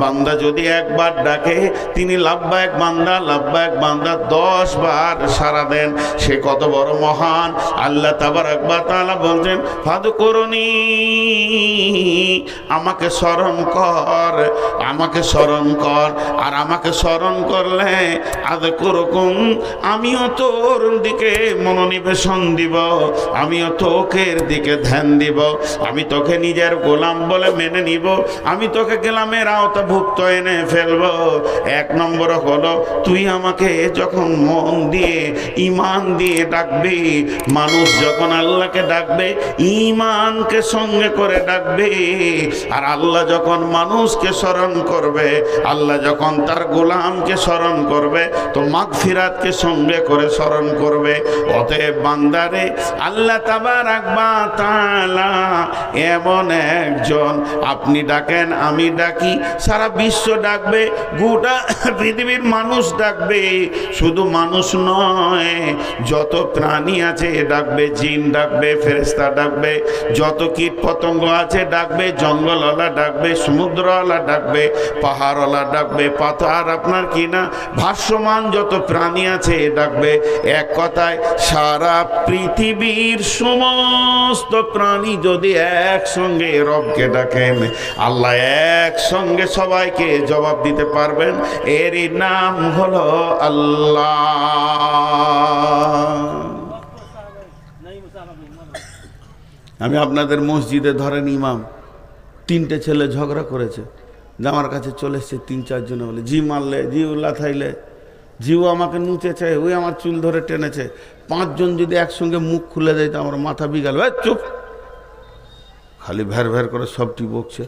বান্দা যদি একবার ডাকে তিনি লাব্বাইক বান্দা লাব্বাইক বান্দা 10 বার সাড়া দেন। সে কত বড় মহান! আল্লাহ তাবারাক ওয়া তাআলা বলছেন ফাযকুরুনি, আমাকে স্মরণ কর, আমাকে স্মরণ কর। আর আমাকে স্মরণ করলে আযকুরুকুম, আমিও তোর দিকে মনোনিবেশন দিব, আমিও তোকের দিকে ধ্যান দিব, আমি তোকে নিজের গোলাম বলে মেনে নিব, আমি তোকে গোলামের আওতাভুক্ত এনে ফেলবো। 1 নম্বর হলো তুই আমাকে যখন মন দিয়ে ঈমান দিয়ে ডাকবি, মানুষ যখন আল্লাহকে ডাকবে ঈমানকে সঙ্গে করে ডাকবে। আর আল্লাহ যখন মানুষকে স্মরণ করবে, আল্লাহ যখন তার গোলামকে স্মরণ করবে তো মাগফিরাতকে সঙ্গে করে স্মরণ করবে। অতএব বান্দারে আল্লাহ তাবারাক ওয়া তাআলা এমন একজন, আপনি ডাকেন আমি ডাকি, সারা বিশ্ব ডাকবে, গোটা পৃথিবীর মানুষ ডাকবে। শুধু মানুষ নয়, যত প্রাণী আছে ডাকবে, জিন ডাকবে, ফেরেশতা ডাকবে, যত কীট পতঙ্গ আছে ডাকবে, জঙ্গলওয়ালা ডাকবে, সমুদ্রওয়ালা ডাকবে, পাহাড়ওয়ালা ডাকবে, পাথর আপনার কিনা ভাসমান যত প্রাণী আছে ডাকবে। এক কথায় সারা পৃথিবীর সমস্ত প্রাণী যদি একসঙ্গে রবকে ডাকেন, আল্লাহ একসঙ্গে সবাইকে জবাব দিতে পারবেন। এরই নাম হলো আল্লাহ। আমি আপনাদের মসজিদে ধরেন ইমাম, 3টে ছেলে ঝগড়া করেছে, আমার কাছে চলে এসছে 3-4 জনে, বলে জি মারলে, জি উল্লা থাইলে, জিও আমাকে নুচেছে, ওই আমার চুল ধরে টেনেছে। 5 জন যদি একসঙ্গে মুখ খুলে দেয় তো আমার মাথা বিগাল। চুপ, খালি ভ্যার ভ্যার করে সবটি বকছে।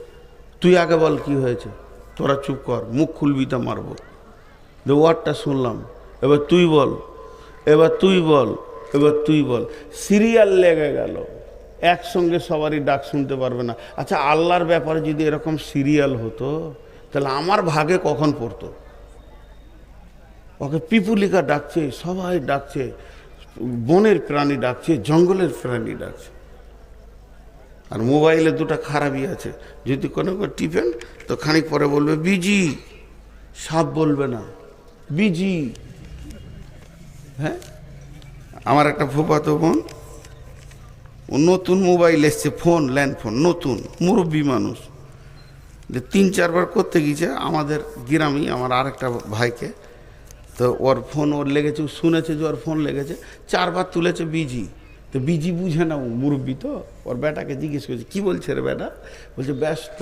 তুই আগে বল কি হয়েছে, তোরা চুপ কর, মুখ খুলবি তো মারবো। ওয়ার্ডটা শুনলাম, এবার তুই বল, এবার তুই বল, এবার তুই বল। সিরিয়াল লেগে গেল, একসঙ্গে সবারই ডাক শুনতে পারবে না। আচ্ছা, আল্লাহর ব্যাপারে যদি এরকম সিরিয়াল হতো তাহলে আমার ভাগে কখন পড়তো? ওকে পিপুলিকা ডাকছে, সবাই ডাকছে, বনের প্রাণী ডাকছে, জঙ্গলের প্রাণী ডাকছে। আর মোবাইলে 2টা খারাপই আছে, যদি কোনো টিপেন তো খানিক পরে বলবে বিজি, সাপ বলবে না, বিজি। হ্যাঁ, আমার একটা ফুফাতো বোন, ও নতুন মোবাইল এসছে, ফোন, ল্যান্ড ফোন, নতুন, মুরব্বী মানুষ, যে 3-4 বার করতে গিয়েছে আমাদের গ্রামেই আমার আরেকটা ভাইকে। তো ওর ফোন ওর লেগেছে, ও শুনেছে যে ওর ফোন লেগেছে, 4 বার তুলেছে বিজি। তো বিজি বুঝে না, ও মুরব্বী তো, ওর বেটাকে জিজ্ঞেস করেছে কি বলছে রে বেটা, বলছে ব্যস্ত,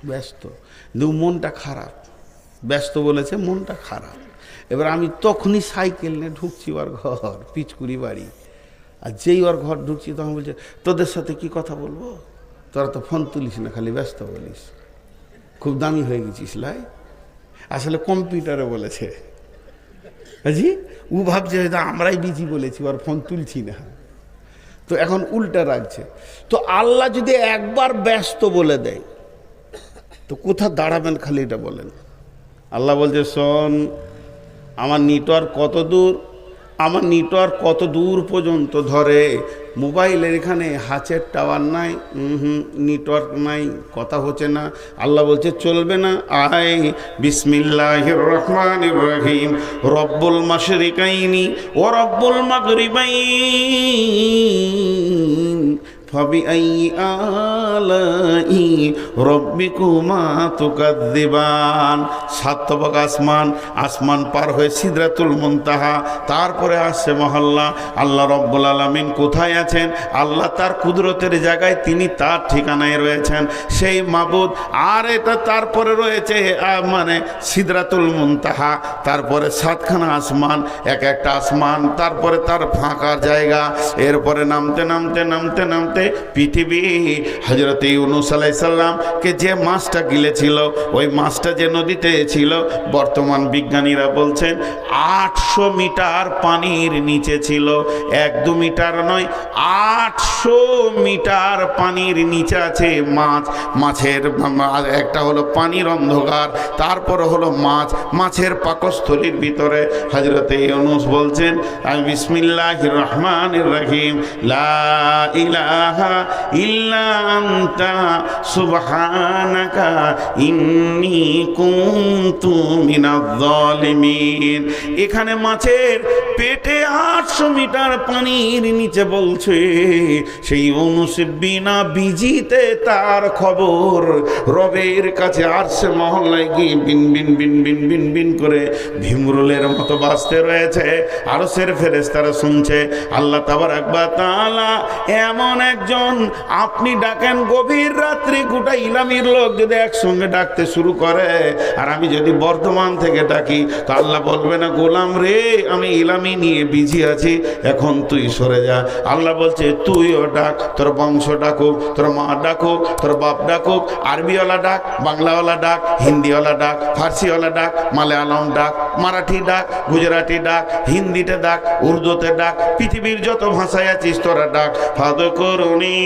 ব্যস্ত। কিন্তু মনটা খারাপ, ব্যস্ত বলেছে, মনটা খারাপ। এবার আমি তখনই সাইকেল নিয়ে ঢুকছি ওর ঘর, পিচকুড়ি বাড়ি। আর যেই ওর ঘর ঢুকছি তখন বলছে তোদের সাথে কি কথা বলবো, তোরা তো ফোন তুলিস না, খালি ব্যস্ত বলিস, খুব দামি হয়ে গেছিস লাই। আসলে কম্পিউটারে বলেছে, জি ও ভাবছে আমরাই বিজি বলেছি, ওর ফোন তুলছি না। তো এখন উল্টা রাখছে। তো আল্লাহ যদি একবার ব্যস্ত বলে দেয় তো কোথা দাঁড়াবেন, খালি এটা বলেন। আল্লাহ বলছে শোন, আমার নেটওয়ার্ক কত দূর, আমার নেটওয়ার্ক কত দূর পর্যন্ত ধরে। মোবাইলের এখানে হাতের টাওয়ার নাই, নেটওয়ার্ক নাই, কথা হচ্ছে না। আল্লাহ বলছে চলবে না, আয় বিসমিল্লাহির রহমানির রহিম, রব্বুল মাশরিকাইনি ও রব্বুল মাগরিবাইন ফাবিআইয়ি আলাই রব্বিকুমা তুকাযযিবান। 7 তবক আসমান, আসমান পার হয়ে সিদরাতুল মুনতাহা, তারপরে আসছে মহল্লা। আল্লাহ রব্বুল আলামিন কোথায় আছেন? আল্লাহ তার কুদরতের জায়গায়, তিনি তার ঠিকানায় রয়েছেন, সেই মাবুদ। আর এটা তারপরে রয়েছে মানে সিদরাতুল মুনতাহা, তারপরে 7খানা আসমান, এক একটা আসমান, তারপরে তার ফাঁকা জায়গা। এরপরে নামতে নামতে নামতে নামতে পৃথিবী। হযরত ইউনূস আলাইহিস সালামকে যে মাছটা গিলেছিল, ওই মাছটা যে নদীতে ছিল, বর্তমান বিজ্ঞানীরা বলছেন 800 মিটার পানির নিচে ছিল। 1-2 মিটার নয়, 800 মিটার পানির নিচে আছে মাছ। মাছের একটা হলো পানির অন্ধকার, তারপরে হলো মাছ, মাছের পাকস্থলীর ভিতরে। হযরত ইউনূস বলছেন বিসমিল্লাহির রহমানির রহিম, লা ইলাহা ইলাহা ইল্লা আনতা সুবহানাকা ইন্নী কুনতু মিনাজ জালিমিন। এখানে মাছের পেটে 800 মিটার পানির নিচে বলছে সেই ইউনূস বিনা বিজিতে তার খবর রবের কাছে আরশে মহল্লায় গিয়ে বিন বিন বিন বিন বিন বিন করে ভীমরুলের মতো বাজতে রয়েছে। আরশের ফেরেশতারা শুনছে। আল্লাহ তাবারক ওয়া তাআলা এমন একজন আপনি ডাকেন গভীর রাত্রি গোটা ইলামির লোক যদি একসঙ্গে ডাকতে শুরু করে আর আমি যদি বর্ধমান থেকে ডাকি তো আল্লাহ বলবে না গোলাম রে আমি ইলামি নিয়ে বিজি আছি, এখন তুই সরে যা। আল্লাহ বলছে তুইও ডাক, তোর বংশ ডাকুক, তোর মা ডাকুক, তোর বাপ ডাকুক, আরবিওয়ালা ডাক, বাংলাওয়ালা ডাক, হিন্দিওয়ালা ডাক, ফার্সিওয়ালা ডাক, মালায়ালম ডাক, মারাঠি ডাক, গুজরাটি ডাক, হিন্দিতে ডাক, উর্দুতে ডাক, পৃথিবীর যত ভাষায় আছিস তোরা ডাক। ফাদকুরুনি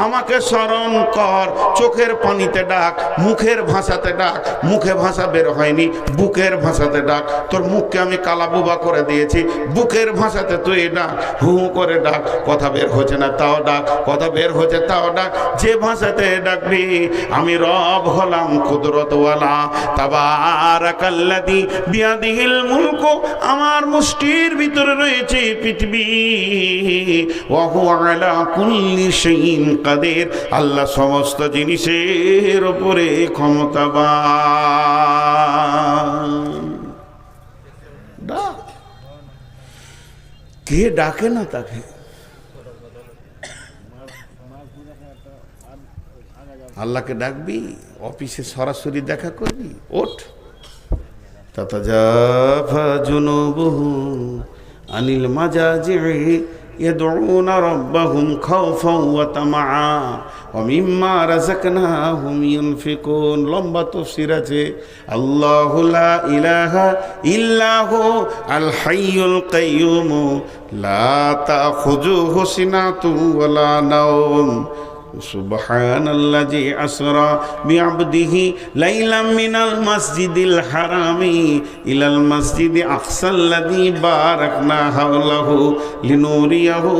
আমাকে স্মরণ কর, চোখের পানিতে ডাক, মুখের ভাষাতে ডাক, মুখে ভাষা বের হয়নি বুকের ভাষাতে ডাক। তোর মুখকে আমি কালাবুবা করে দিয়েছি, বুকের ভাষাতে তুই ডাক, হু হু করে ডাক, কথা বের হচ্ছে না তাও ডাক, কথা বের হচ্ছে তাও ডাক। যে ভাষাতে ডাকবি আমি রব হলাম কুদরতওয়ালা। তাবারাকাল্লাযী বিয়াদিহিল মুলকু, আমার মুষ্টির ভিতরে রয়েছে পৃথিবী। ওয়া হুয়া আলা কুল্লি শাইইন কাদির, আল্লাহ সমস্ত জিনিসের উপরে ক্ষমতাবান। ডাক, কে ডাকে না তাকে? আল্লাহকে ডাকবি, অফিসে সরাসরি দেখা করবি, ওঠ। তাতাজাফা জুনুবুহুম আনিল মাজাজি'i ইয়াদউনা রাব্বাহুম খাওফান ওয়া তামাআ ওয়া মিম্মা রাযাকনাহুম ইউনফিকুন। লম্বা তাফসীর আছে। আল্লাহু লা ইলাহা ইল্লাহু আল হাইয়ুল কাইয়্যুম লা তাখুযুহু সিনাতুন ওয়া লা নাওম সুবহানাল্লাযী আসরা বিআবদিহি লাইলাম মিনাল মাসজিদিল হারামি ইলাল মাসজিদি আকসাল্লাযী বারাকনা হাওলাহু লিনুরিয়াহু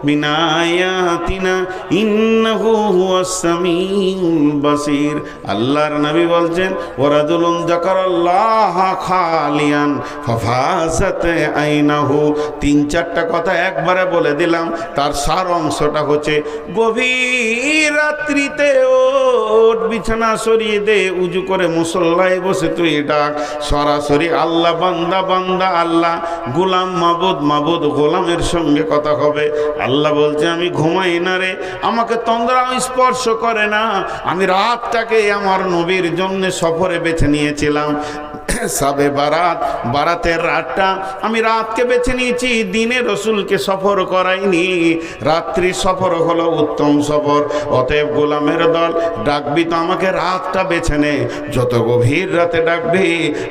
মিন আয়াতিনা ইন্নাহু হুয়াস সামিউল বাসীর। আল্লাহর নবী বলছেন ওয়ারাজুলুন যাকারাল্লাহা খালিয়ান ফাফাসাত আইনাহু। 3-4টা কথা একবারে বলে দিলাম, তার সার অংশটা হচ্ছে গভীর রাত্রিতে ওঠ, বিছানা সরিয়ে দে, উজু করে মুসল্লায় বসে তুই ডাক। সরাসরি আল্লাহ বান্দা বান্দা, আল্লাহ গোলাম মাবুদ মাবুদ গোলামের সঙ্গে কথা হবে। আল্লাহ বলছে আমি ঘুমাই না রে, আমাকে তন্দ্রা স্পর্শ করে না। আমি রাতটাকে আমার নবীর জন্য সফরে বেছে নিয়েছিলাম। সাবে বারাত, বারাতের রাতটা আমি রাতকে বেছে নিয়েছি, দিনে রসুলকে সফর করাইনি। রাত্রি সফর হলো উত্তম সফর। অতএব গোলামের দল ডাকবি তো আমাকে রাতটা বেছে নে, যত গভীর রাতে ডাকবি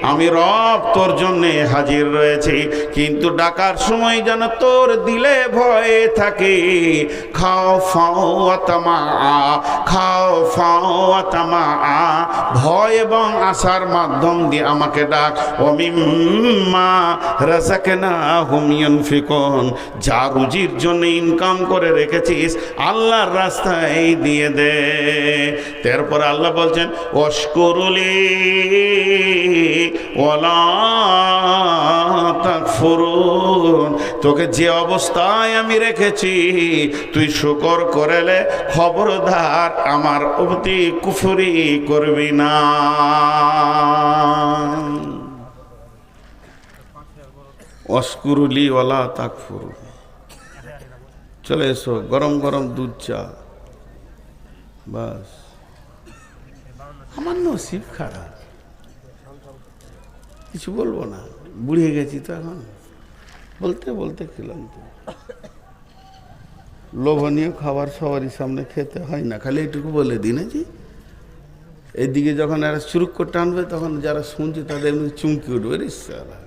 আমি রব তোর জন্যে হাজির রয়েছি। কিন্তু ডাকার সময় যেন তোর দিলে ভয় থাকে। খাও ফাও আতামা, খাও ফাও আতামা, ভয় এবং আশার মাধ্যম দিয়ে আমাকে ডাক। ও মিম্মা রাযাকনাহুম ইউনফিকুন, যা রুজির জন্য ইনকাম করে রেখেছিস আল্লাহর রাস্তায় দিয়ে দে। তারপর আল্লাহ বলছেন ওয়াশকুরুলি ওয়ালা তাকফুরুন, তোকে যে অবস্থায় আমি রেখেছি তুই শুকর করেলে খবরদার আমার প্রতি কুফরি করবি না। ওয়াশকুরুলি ওয়ালা তাকফুরুন। চলে এসো, গরম গরম দুধ চা। বাস, আমার নসিব খারাপ, কিছু বলবো না, বুড়িয়ে গেছি তো এখন। বলতে বলতে ক্লান্ত। লোভনীয় খাবার সবারই সামনে খেতে হয় না, খালি এইটুকু বলে দিন জি। এদিকে যখন এরা চুরুক করে টানবে তখন যারা শুনছে তাদের এমনি চুমকি উঠবে, রে সালা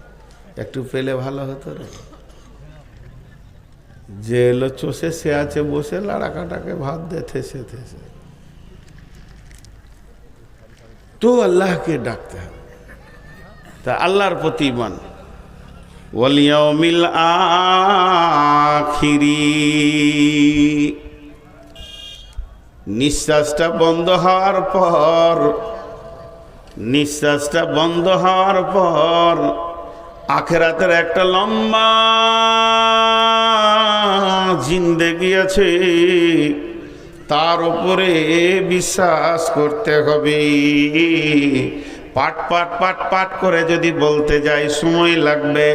একটু পেলে ভালো হতো রে। যে এলো চষে সে আছে বসে লাড়াকাটাকে ভাত দে থেসে থেসে। তো আল্লাহকে ডাকতে হবে, তা আল্লাহর প্রতি ইমান। ওয়াল ইয়াউমিল আখিরি, নিঃশ্বাসটা বন্ধ হওয়ার পর, নিঃশ্বাসটা বন্ধ হওয়ার পর আখিরাতের একটা লম্বা জিন্দেগি আছে, তার উপরে বিশ্বাস করতে হবে। পাট পাট পাট পাট করে যদি বলতে যাই সময় লাগবে।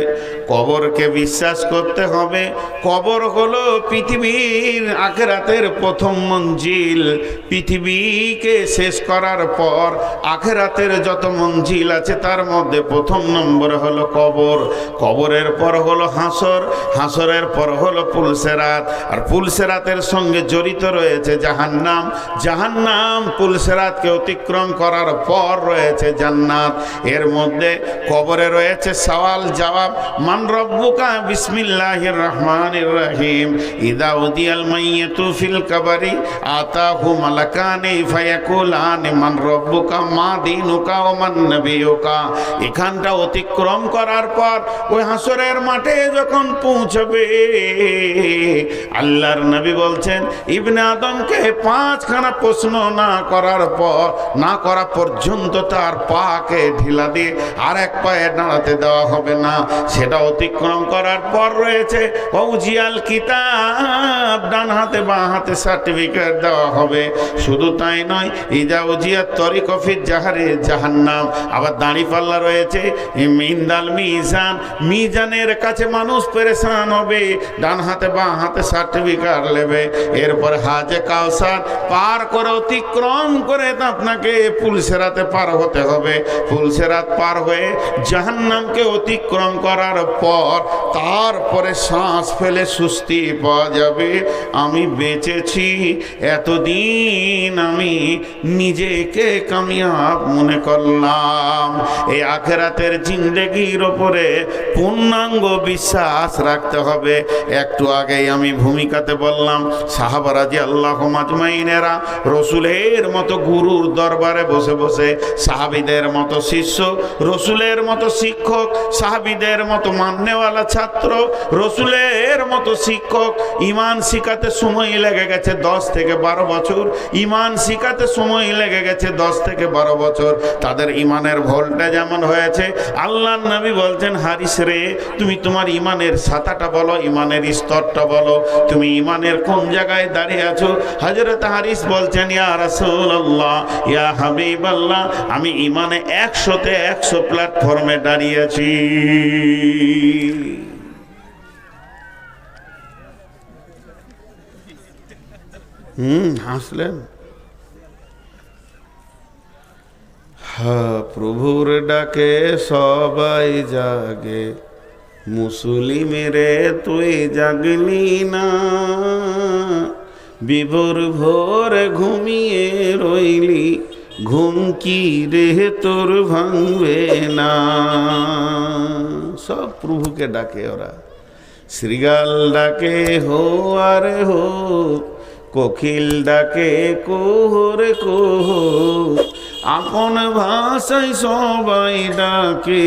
কবরকে বিশ্বাস করতে হবে। কবর হলো পৃথিবীর আখিরাতের প্রথম মঞ্জিল। পৃথিবীকে শেষ করার পর আখিরাতের যত মঞ্জিল আছে তার মধ্যে প্রথম নম্বর হলো কবর। কবরের পর হলো হাসর, হাসরের পর হলো পুলসেরাত, আর পুলসেরাতের সঙ্গে জড়িত রয়েছে জাহান্নাম। জাহান্নাম পুলসেরাতকে অতিক্রম করার পর রয়েছে জান্নাত। এর মধ্যে কবরে রয়েছে সওয়াল জবাব। মান রব্বুকা বিসমিল্লাহির রহমানির রহিম। ইদা উদিয়াল মাইয়াতু ফিল কবরি আতাহু মালাকানি ফায়াকুলানি মান রব্বুকা মা দীনুকা ওয়া মান নবিয়ুকা। এখানটা অতিক্রম করার পর ওই হাসরের মাঠে যখন পৌঁছবে, আল্লাহর নবী বলছেন ইবনে আদমকে 5খানা প্রশ্ন না করার পর, না করা পর্যন্ত তার পাকে ঢিলা দিয়ে আর এক পায়ে দাঁড়াতে দেওয়া হবে না। সেটা অতিক্রম করার পর রয়েছে ওজিয়াল কিতাব, ডান হাতে বাঁ হাতে সার্টিফিকেট দেওয়া হবে। শুধু তাই নয়, ইজা উজিয়াত তরিক ফিজ জাহারে জাহান্নাম। আবার দাঁড়িপাল্লা রয়েছে, ইন্দাল মিজান, মিজানের কাছে মানুষ পেরেশান হবে, ডান হাতে বাঁ হাতে সার্টিফিকেট নেবে। এরপর হাজে কাউসার পার করে অতিক্রম করে আপনাকে পুলসেরাতে পার হতে হবে। পুলসেরাত পার হয়ে জাহান্নামকে অতিক্রম করার পর তারপরে শ্বাস ফেলে সুস্থি পাওয়া যাবে। আমি বেঁচেছি, এতদিন আমি নিজেকে কামিয়াব মনে করলাম। এই আখিরাতের জিন্দেগির ওপরে পূর্ণাঙ্গ বিশ্বাস রাখতে হবে। একটু আগেই আমি ভূমিকাতে বললাম, সাহাবা রাদিয়াল্লাহু আজমাইনেরা রসুলের মতো গুরুর দরবারে বসে বসে, সাহাবীদের মতো শিষ্য, রসুলের মতো শিক্ষক, সাহাবীদের মতো মাননেওয়ালা ছাত্র, রসুলের মতো শিক্ষক। ইমান শিখাতে সময় লেগে গেছে 10 থেকে 12 বছর। ইমান শিখাতে সময় লেগে গেছে 10 থেকে 12 বছর। তাদের ইমানের ভোল্টেজ যেমন হয়েছে, আল্লাহর নবী বলছেন, হারিস রে, তুমি তোমার ইমানের সাতাটা বলো, ইমানের স্তরটা বলো, তুমি ইমানের কোন জায়গায় দাঁড়িয়ে আছো। হযরত হারিস বলছেন, ইয়া রাসূলুল্লাহ, ইয়া হাবিবাল্লাহ, আমি ইমানে 100তে 100 প্ল্যাটফর্মে দাঁড়িয়ে আছি। হাসলেন। প্রভুর ডাকে সবাই জাগে, মুসলিমেরে তুই জাগলি না, বিভোর ভোর ঘুমিয়ে রইলি, ঘুম কি রে তোর ভাঙবে না। সব প্রভুকে ডাকে ওরা। শ্রীগাল ডাকে হো আর হো, কোকিল ডাকে কোহরে কোহ, আপন ভাষায় সবাই ডাকে,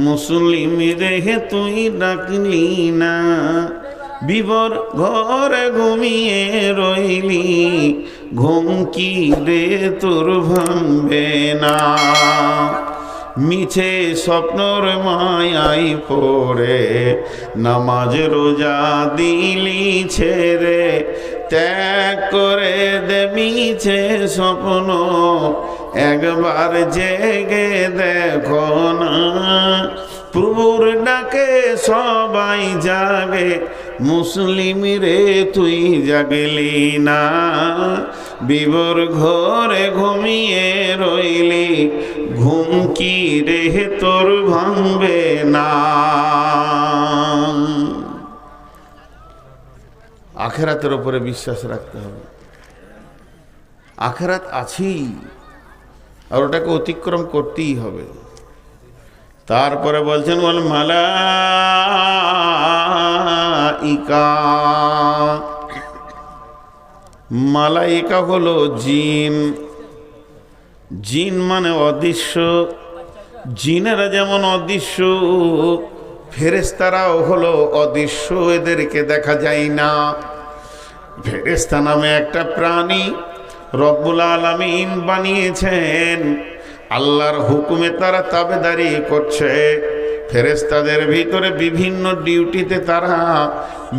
মুসলিম রে তুই ডাকলি না, বিবর ঘরে ঘুমিয়ে রইলি, ঘুম কি রে তোর ভাঙবে না। মিছে স্বপ্নর মায়াই পড়ে নামাজ রোজা দিলি ছেড়ে, ত্যাগ করে দে মিছে স্বপ্ন, একবার জেগে দেখো না। প্রভুর ডাকে সবাই জাগে, মুসলিম রে তুই জাগলি না, বিবর ঘরে ঘুমিয়ে রইলি, ঘুম কি রে তোর ভাঙবে না। আখিরাতের উপরে বিশ্বাস রাখতে হবে। আখিরাত আছেই, আর ওটাকে অতিক্রম করতেই হবে। তারপরে বলছেন বল মালাইকা। মালাইকা হলো জিন। জিন মানে অদৃশ্য। জিনেরা যেমন অদৃশ্য, ফেরেশতারাও হলো অদৃশ্য, এদেরকে দেখা যায় না। ফেরেশতা নামে একটা প্রাণী রব্বুল আলামিন বানিয়েছেন, আল্লাহর হুকুমে তারা তাবেদারি করছে। ফেরেশতাদের ভিতরে বিভিন্ন ডিউটিতে তারা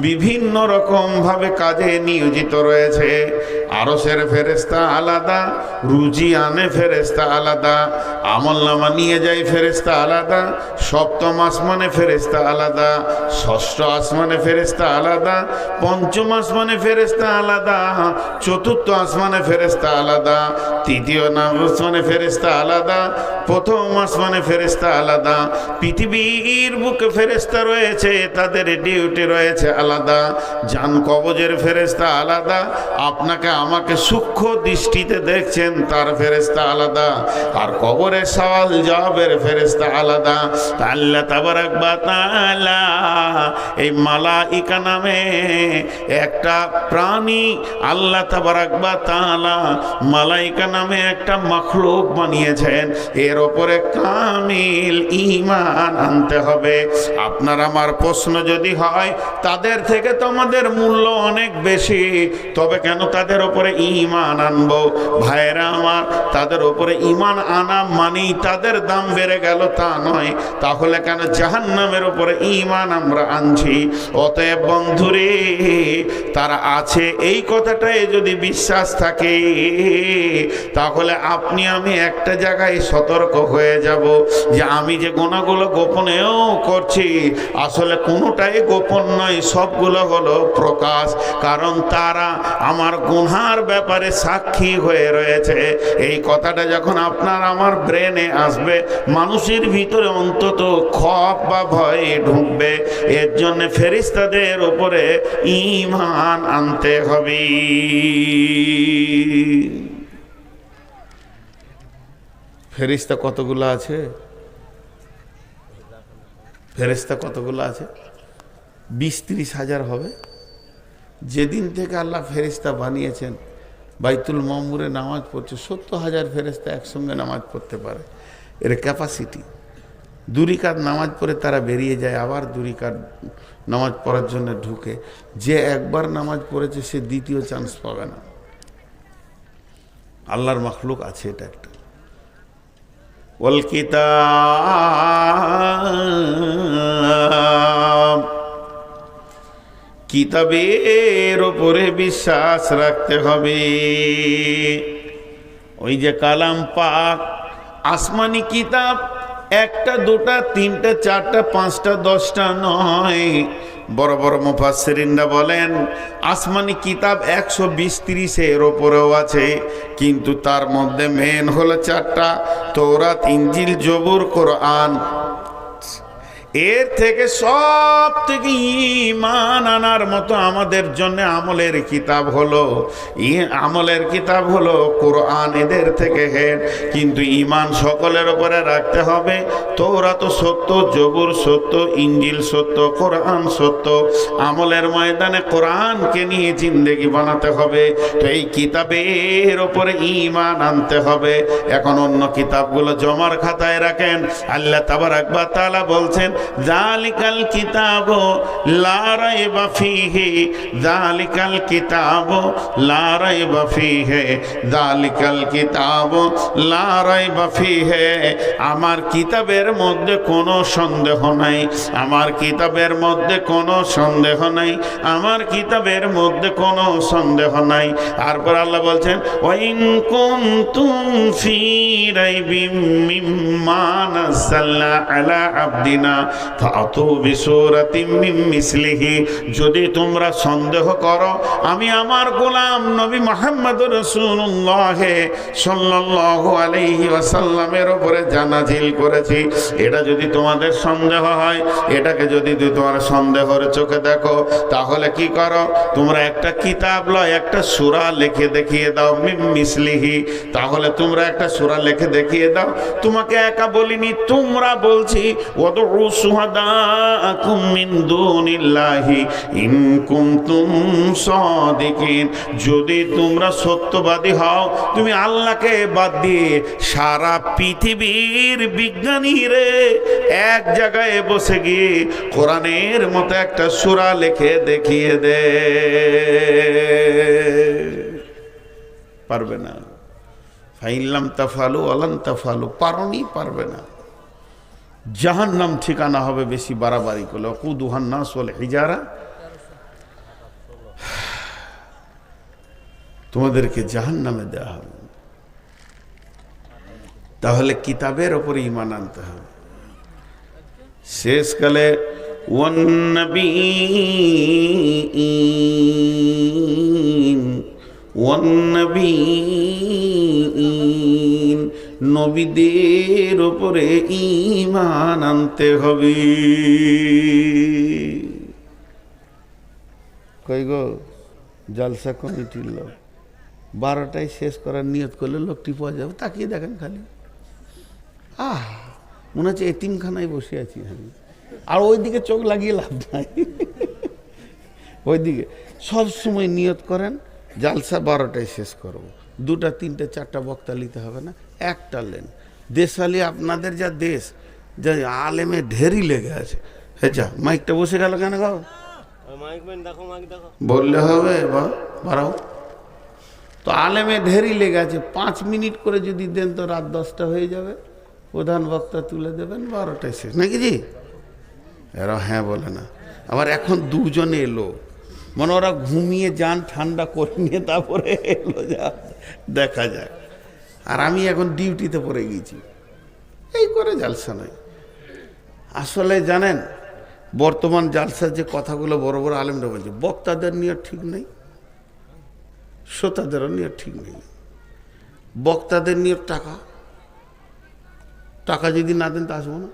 বিভিন্ন রকম ভাবে কাজে নিয়োজিত রয়েছে। আরশের ফেরেশতা আলাদা, রুজি আনে ফেরেশতা আলাদা, আমলনামা নিয়ে যায় ফেরেশতা আলাদা, সপ্তম আসমানে ফেরেশতা আলাদা, ষষ্ঠ আসমানে ফেরেশতা আলাদা, পঞ্চম আসমানে ফেরেশতা আলাদা, চতুর্থ আসমানে ফেরেশতা আলাদা, তৃতীয় আসমানে ফেরেশতা আলাদা, প্রথম আসমানে ফেরেশতা আলাদা। পৃথিবীর বুকে ফেরেশতা রয়েছে, তাদের ডিউটি রয়েছে আলাদা। জান কবজের ফেরেশতা আলাদা, আপনাকে আমাকে সূক্ষ্ম দৃষ্টিতে দেখছেন তার ফেরেশতা আলাদা, আর কবরের সওয়াল জবাবের ফেরেশতা আলাদা। আল্লাহ তাবারাক ওয়া তাআলা এই মালাইকা নামে একটা প্রাণী, আল্লাহ তাবারাক ওয়া তাআলা মালাইকা নামে একটা মাখলুক বানিয়েছেন। এর ওপরে কামিল ঈমান আনতে হবে। আপনার আমার প্রশ্ন যদি হয়, তাদের থেকে তো আমাদের মূল্য অনেক বেশি, তবে কেন তাদের ওপরে ঈমান আনবো? ভাইরা আমার, তাদের ওপরে ঈমান আনা মানেই তাদের দাম বেড়ে গেল তা নয়। তাহলে কেন জাহান্নামের ওপরে ঈমান আমরা আনছি? অতএব বন্ধুরে, তারা আছে এই কথাটাই যদি বিশ্বাস থাকে, তাহলে আপনি আমি একটা জায়গায় সতর্ক হয়ে যাব যে আমি যে গুনাহগুলো গোপনেও করছি, আসলে কোনোটাই গোপন নয়, সবগুলো হলো প্রকাশ। কারণ তারা আমার গুনার ব্যাপারে সাক্ষী হয়ে রয়েছে। এই কথাটা যখন আপনার আমার ব্রেনে আসবে, মানুষের ভিতরে অন্তত খপ বা ভয় ঢুকবে। এর জন্য ফেরেশতাদের উপরে ঈমান আনতে হবে। ফেরেশতা কতগুলো আছে? ফেরেশতা কতগুলো আছে? 20-30 হাজার হবে। যেদিন থেকে আল্লাহ ফেরেশতা বানিয়েছেন, বাইতুল মামুরে নামাজ পড়ছে 70,000 ফেরেশতা একসঙ্গে নামাজ পড়তে পারে। এর ক্যাপাসিটি। 2 রাকাত নামাজ পড়ে তারা বেরিয়ে যায়, আবার 2 রাকাত নামাজ পড়ার জন্য ঢুকে। যে একবার নামাজ পড়েছে সে দ্বিতীয় চান্স পাবে না। আল্লাহর মাখলুক আছে এটা একটা। ওয়াল কিতাব, কিতাবের ওপরে বিশ্বাস রাখতে হবে। ওই যে কালাম পাক, আসমানি কিতাব, 1টা 2টা 3টা 4টা 5টা 10টা নয়। বড় বড় মুফাসসিরিনরা বলেন আসমানি কিতাব 120-130 ওপরেও আছে, কিন্তু তার মধ্যে মেন হলো 4টা, তৌরাত, ইনজিল, জবুর, কোরআন। এর থেকে সব থেকে ঈমান আনার মতো আমাদের জন্য আমলের কিতাব হলো কোরআন। এদের থেকে হেড। কিন্তু ঈমান সকলের উপরে রাখতে হবে। তৌরাত সত্য, জবুর সত্য, ইনজিল সত্য, কোরআন সত্য। আমলের ময়দানে কোরআনকে নিয়ে জিন্দেগি বানাতে হবে। তো এই কিতাবের উপরে ঈমান আনতে হবে। এখন অন্য কিতাবগুলো জমার খাতায় রাখেন। আল্লাহ তাবারাক ওয়া তাআলা বলছেন, যালিকাল কিতাবু লা রাইবা ফীহি, যালিকাল কিতাবু লা রাইবা ফীহি, যালিকাল কিতাবু লা রাইবা ফীহি। আমার কিতাবের মধ্যে কোনো সন্দেহ নাই, আমার কিতাবের মধ্যে কোনো সন্দেহ নাই, আমার কিতাবের মধ্যে কোনো সন্দেহ নাই। তারপর আল্লাহ বলছেন, ওয়া ইন কুনতুম ফী রাইবিম মিম্মা নাযালনা আলা আবদিনা ফাতু বিসূরাতিম মিন মিসলিহি। যদি তোমরা সন্দেহ করো আমি আমার গোলাম নবী মুহাম্মদুর রাসূলুল্লাহ সাল্লাল্লাহু আলাইহি ওয়াসাল্লামের উপরে যা নাযিল করেছি, এটা যদি তোমাদের সন্দেহ হয়, এটাকে যদি তোমরা সন্দেহের চোখে দেখো, তাহলে কি করো, তোমরা একটা কিতাব লয়, একটা সূরা লিখে দেখিয়ে দাও, মিন মিসলিহি। তাহলে তোমরা একটা সূরা লিখে দেখিয়ে দাও। তোমাকে একা বলিনি, তোমরা বলছি, ওয়াদউ শুহাদাকুম মিন দুনিল্লাহি ইন কুনতুম সাদিকিন। যদি তোমরা সত্যবাদী হও, তুমি আল্লাহকে বাদ দিয়ে সারা পৃথিবীর বিজ্ঞানীরে এক জায়গায় বসে গিয়ে কোরআনের মতো একটা সূরা লিখে দেখিয়ে দে। পারবে না। ফাইনলাম তাফালু আলান তাফালু, পারনি, পারবে না। জাহান্নাম ঠিকানা হবে বেশি বাড়াবাড়ি করলে। ওয়াকুদুহান নাস ওয়াল হিজারা, তোমাদেরকে জাহান্নামে দেওয়া হবে। তাহলে কিতাবের ওপরে ঈমান আনতে হবে। শেষকালে নবীদের ওপরে ঈমান আনতে হবে। কই গো জলসা কমিটির লোক, 12টায় শেষ করার নিয়ত করলে লোকটি পাওয়া যাবে, তাকিয়ে দেখেন খালি, মনে হচ্ছে এতিমখানায় বসে আছি আমি। আর ওইদিকে চোখ লাগিয়ে লাভ নাই। ওইদিকে সবসময় নিয়ত করেন জালসা 12টায় শেষ করব, 2টা 3টে 4টা বক্তা নিতে হবে না, একটা লেন। দেশালি আপনাদের যা দেশ, যা আলেমে ঢেরি লেগে আছে। হ্যাঁ, মাইকটা বসে গেল কেন গো? বললে হবে বাড়াও তো। আলেমে ঢেরি লেগে আছে, 5 মিনিট করে যদি দেন তো রাত 10টা হয়ে যাবে। প্রধান বক্তা তুলে দেবেন, 12টায় শেষ, নাকি জি? এরা হ্যাঁ বলে না। আবার এখন 2 জনে এলো, মানে ওরা ঘুমিয়ে যান, ঠান্ডা করে নিয়ে তারপরে এলো, যা দেখা যায়। আর আমি এখন ডিউটিতে পড়ে গেছি, এই করে জালসা নয়। আসলে জানেন, বর্তমান জালসার যে কথাগুলো বড় বড় আলেমরা বলছে, বক্তাদের নিয়ে ঠিক নেই, শ্রোতাদেরও নিয়ে ঠিক নেই। বক্তাদের নিয়ে টাকা যদি না দেন তা আসবো না,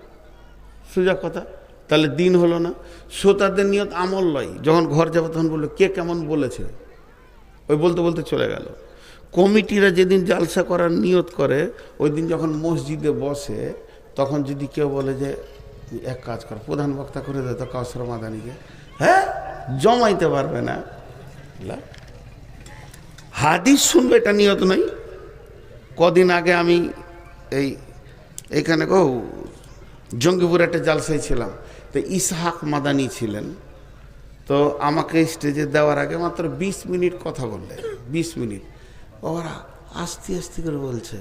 সোজা কথা, তাহলে দিন হলো না। শ্রোতাদের নিয়ত আমল লয়, যখন ঘর যাবো তখন বললো কে কেমন বলেছে, ওই বলতে বলতে চলে গেল। কমিটিরা যেদিন জালসা করার নিয়ত করে, ওই দিন যখন মসজিদে বসে, তখন যদি কেউ বলে যে এক কাজ কর, প্রধান বক্তা করে দে তো কাউসার মাদানিকে, হ্যাঁ জমাইতে পারবে না। হাদিস শুনবে, এটা নিয়ত নয়। কদিন আগে আমি এইখানে জঙ্গিপুর একটা জালসায় ছিলাম, তো ইসহাক মাদানি ছিলেন। তো আমাকে স্টেজে দেওয়ার আগে মাত্র 20 মিনিট কথা বললেন, 20 মিনিট। ওরা আস্তে আস্তে করে বলছে,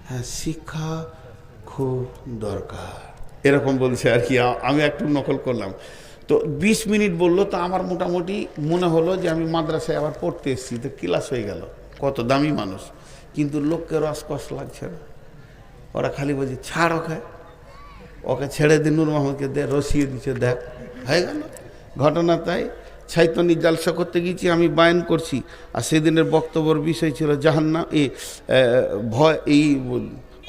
হ্যাঁ শিক্ষা খুব দরকার, এরকম বলছে আর কি। আমি একটু নকল করলাম। তো 20 মিনিট বললো, তো আমার মোটামুটি মনে হলো যে আমি মাদ্রাসায় আবার পড়তে এসেছি, তো ক্লাস হয়ে গেল। কত দামি মানুষ, কিন্তু লোককে রসকস লাগছে না। ওরা খালি বলছে ছাড় ওকে ছেড়ে দিন, নূর মোহাম্মদকে দে, রসিয়ে দিচ্ছে, দেখ হয়ে গেল ঘটনা। তাই ছাইতনি জালসা করতে গিয়েছি, আমি বায়ান করছি, আর সেদিনের বক্তব্যের বিষয় ছিল জাহান্নাম, ভয়, এই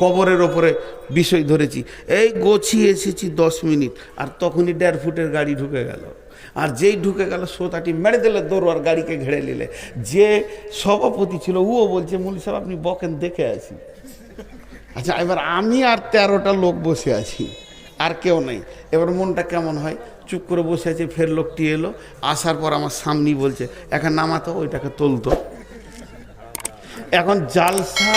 কবরের ওপরে বিষয় ধরেছি। এই গোছিয়ে এসেছি 10 মিনিট, আর তখনই 1.5 ফুটের গাড়ি ঢুকে গেল। আর যেই ঢুকে গেল, শ্রোতাটি মেরে দিলে দৌড়, গাড়িকে ঘেড়ে নিলে। যে সভাপতি ছিল ও বলছে, মৌলী সাহেব আপনি বকেন, দেখে আছি। আচ্ছা, এবার আমি আর 13টা লোক বসে আছি, আর কেউ নেই। এবার মনটা কেমন হয়, চুপ করে বসে আছে। ফের লোকটি এলো, আসার পর আমার সামনেই বলছে, এখন নামাতো, ওইটাকে তুলতো। এখন জালসা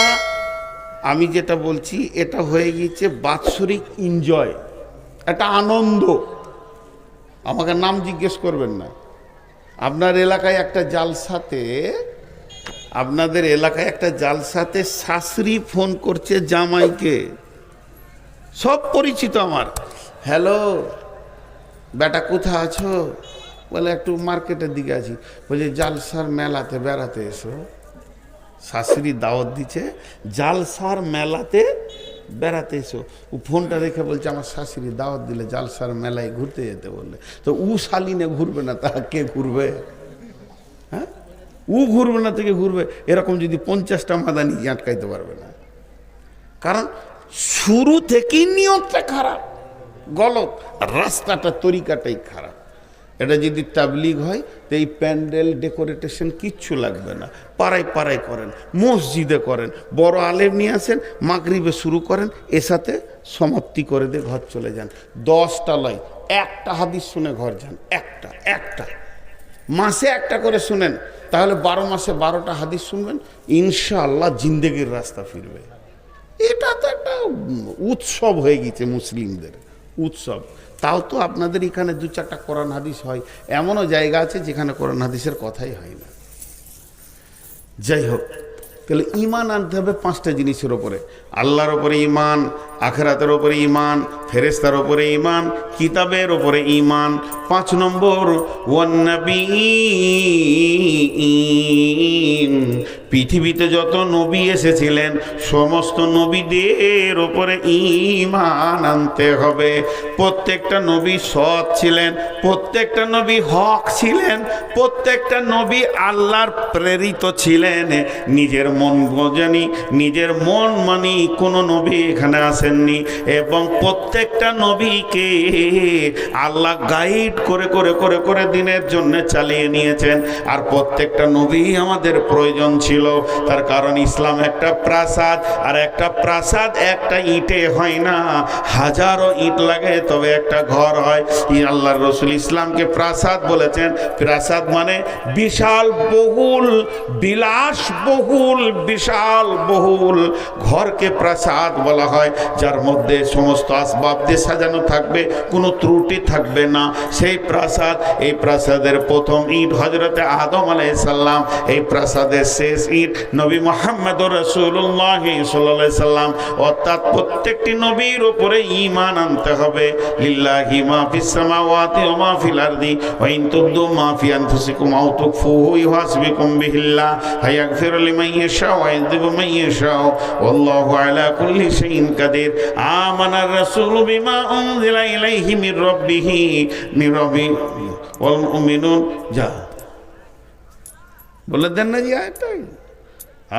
আমি যেটা বলছি, এটা হয়ে গিয়েছে বাৎসরিক এনজয়, একটা আনন্দ। আমাকে নাম জিজ্ঞেস করবেন না। আপনার এলাকায় একটা জালসাতে, আপনাদের এলাকায় একটা জালসাতে শাশুড়ি ফোন করছে জামাইকে, সব পরিচিত আমার। হ্যালো বেটা, কোথায় আছো? বলে একটু মার্কেটের দিকে আছি। বলছে জালসার মেলাতে বেড়াতে এসো। শাশুড়ি দাওয়াত দিচ্ছে, জালসার মেলাতে বেড়াতে এসো। ও ফোনটা রেখে বলছে আমার শাশুড়ি দাওয়াত দিলে জালসার মেলায় ঘুরতে যেতে বললে। তো ও শালিনে ঘুরবে না, তা কে ঘুরবে? হ্যাঁ, ও ঘুরবে না, থেকে ঘুরবে। এরকম যদি 50টা মাদানি আটকাইতে পারবে না, কারণ শুরু থেকেই নিয়তটা খারাপ, গলত, রাস্তাটা তরিকাটাই খারাপ। এটা যদি তাবলিগ হয় তো এই প্যান্ডেল ডেকোরেটেশন কিচ্ছু লাগবে না, পাড়ায় পাড়ায় করেন, মসজিদে করেন, বড় আলেম নিয়ে আসেন, মাগরিবে শুরু করেন, এসাথে সমাপ্তি করে দিয়ে ঘর চলে যান। 10টা লয়, একটা হাদিস শুনে ঘর যান, একটা মাসে একটা করে শুনেন, তাহলে 12 মাসে 12টা হাদিস শুনবেন, ইনশাআল্লাহ জিন্দেগির রাস্তা ফিরবে। এটা তো একটা উৎসব হয়ে গেছে মুসলিমদের, উৎসব। তাও তো আপনাদের এখানে 2-4টা কোরআন হাদিস হয়, এমনও জায়গা আছে যেখানে কোরআন হাদিসের কথাই হয় না। যাই হোক, তাহলে ঈমান আনতে হবে 5টা জিনিসের ওপরে: আল্লাহর ওপরে ঈমান, আখিরাতের ওপরে ঈমান, ফেরেশতার ওপরে ঈমান, কিতাবের ওপরে ঈমান। 5 নম্বর ওয়ান নাবিয়্যিন, পৃথিবীতে যত নবী এসেছিলেন সমস্ত নবীদের ওপরে ঈমান আনতে হবে। প্রত্যেকটা নবী সৎ ছিলেন, প্রত্যেকটা নবী হক ছিলেন, প্রত্যেকটা নবী আল্লাহর প্রেরিত ছিলেন। নিজের মন বোঝেনি, নিজের মন মানি কোনো নবী এখানে আসেননি, এবং প্রত্যেকটা নবীকে আল্লাহ গাইড করে করে করে করে দিনের জন্য চালিয়ে নিয়েছেন। আর প্রত্যেকটা নবী আমাদের প্রয়োজন ছিল, তার কারণ ইসলাম একটা প্রাসাদ, আর একটা প্রাসাদ একটা ইটে হয় না, হাজারো ইট লাগে তবে একটা ঘর হয়। আল্লাহর রাসূল ইসলামকে প্রাসাদ বলেছেন। প্রাসাদ মানে বিশাল বহুল, বিলাসবহুল, বিশাল বহুল ঘরকে প্রাসাদ বলা হয়, যার মধ্যে সমস্ত আসবাব দিয়ে সাজানো থাকবে, কোনো ত্রুটি থাকবে না, সেই প্রাসাদ। এই প্রাসাদের প্রথম ইট হযরতে আদম আলাইহিস সালাম, এই প্রাসাদের শেষ ইট নবী মুহাম্মদুর রাসূলুল্লাহ সাল্লাল্লাহু আলাইহি সাল্লাম। অর্থাৎ প্রত্যেকটি নবীর উপরে ঈমান আনতে হবে। লিল্লাহি মা ফিস সামাওয়াতি ওয়া মা ফিল আরদি ওয়া ইন তুবদু মা ফি আনফুসিকুম আও তুখফুহু ইউহাসিবুকুম বিহিল্লাহ ফায়াগফিরু লিমান ইয়াশা ওয়া ইয়াযিবু মান ইয়াশা ওয়াল্লাহু আলা কুল্লি শাইইন কাদির। আমানার রাসূলু বিমা উনজিলা ইলাইহি মির রাব্বিহি ওয়াল মুমিনুন। যা বলে দেন না জি আয়াতটাই,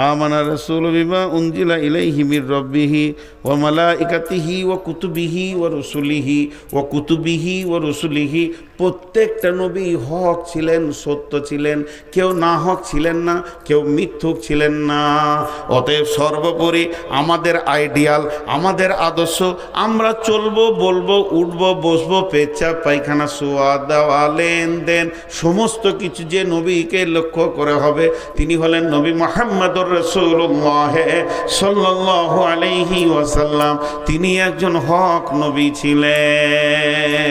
আমানা রাসূলু বিমা উনজিলা ইলাইহি মির রাব্বিহি ওয়া মালাইকাতিহি ওয়া কুতুবিহি ওয়া রুসুলিহি ওয়া কুতুবিহি ওয়া রুসুলিহি। প্রত্যেকটা নবী হক ছিলেন, সত্য ছিলেন, কেউ না হক ছিলেন না, কেউ মিথ্যুক ছিলেন না। অতএব সর্বোপরি আমাদের আইডিয়াল, আমাদের আদর্শ, আমরা চলবো, বলবো, উঠবো, বসবো, পেচ্ছাপ পায়খানা, শোয়া দেওয়া, লেনদেন, সমস্ত কিছু যে নবীকে লক্ষ্য করে হবে, তিনি হলেন নবী মুহাম্মদুর রাসূলুল্লাহ সাল্লাল্লাহু আলাইহি ওয়াসাল্লাম। তিনি একজন হক নবী ছিলেন।